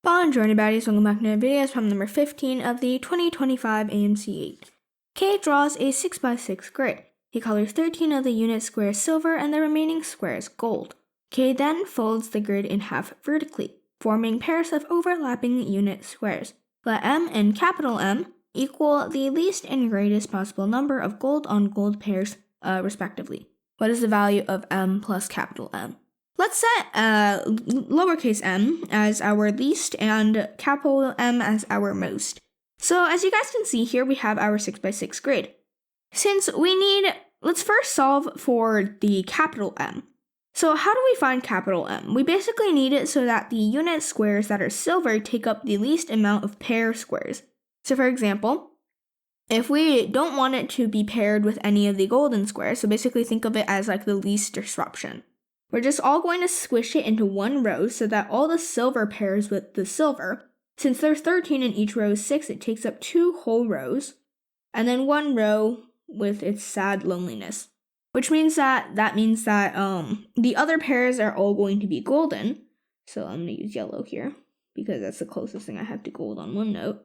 Bonjour baddies, welcome back to another video. It's problem number 15 of the 2025 AMC8. K draws a 6x6 grid. He colors 13 of the unit squares silver and the remaining squares gold. K then folds the grid in half vertically, forming pairs of overlapping unit squares. Let M and capital M equal the least and greatest possible number of gold-on-gold pairs, respectively. What is the value of M plus capital M? Let's set lowercase m as our least and capital M as our most. So as you guys can see here, we have our 6x6 grid. Let's first solve for the capital M. So how do we find capital M? We basically need it so that the unit squares that are silver take up the least amount of pair squares. So for example, if we don't want it to be paired with any of the golden squares, so basically think of it as like the least disruption. We're just all going to squish it into one row so that all the silver pairs with the silver. Since there's 13 and each row is 6, it takes up 2 whole rows, and then one row with its sad loneliness. Which means that the other pairs are all going to be golden. So I'm going to use yellow here, because that's the closest thing I have to gold on one note.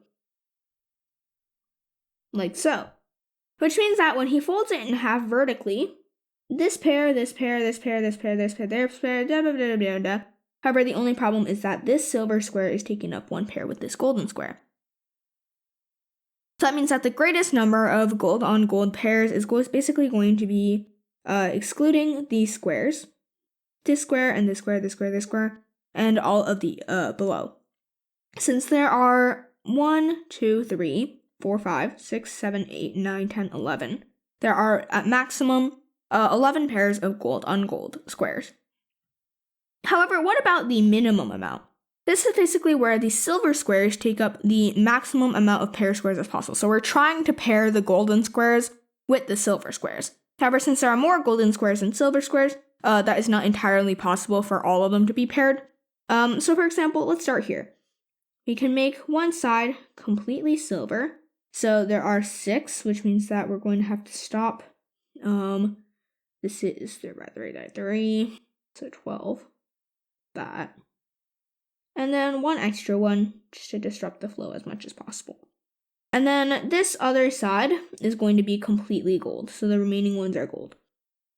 Like so. Which means that when he folds it in half vertically, this pair, this pair, this pair, this pair, this pair, this pair, da da da da da. However, the only problem is that this silver square is taking up one pair with this golden square. So that means that the greatest number of gold-on-gold pairs is basically going to be excluding these squares. This square and this square, this square, this square, and all of the below. Since there are 1, 2, 3, 4, 5, 6, 7, 8, 9, 10, 11, there are at maximum 11 pairs of gold-on-gold squares. However, what about the minimum amount? This is basically where the silver squares take up the maximum amount of pair squares as possible. So we're trying to pair the golden squares with the silver squares. However, since there are more golden squares than silver squares, that is not entirely possible for all of them to be paired. So for example, let's start here. We can make one side completely silver. So there are 6, which means that we're going to have to stop. This is 3, so 12, that. And then one extra one, just to disrupt the flow as much as possible. And then this other side is going to be completely gold, so the remaining ones are gold.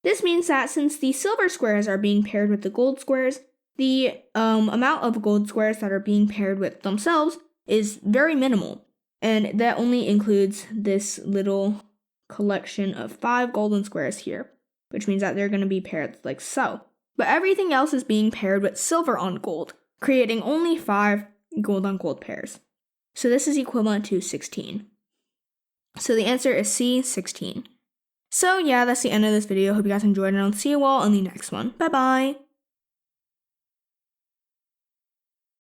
This means that since the silver squares are being paired with the gold squares, the amount of gold squares that are being paired with themselves is very minimal. And that only includes this little collection of 5 golden squares here, which means that they're going to be paired like so. But everything else is being paired with silver on gold, creating only 5 gold on gold pairs. So this is equivalent to 16. So the answer is C, 16. So yeah, that's the end of this video. Hope you guys enjoyed, and I'll see you all on the next one. Bye bye!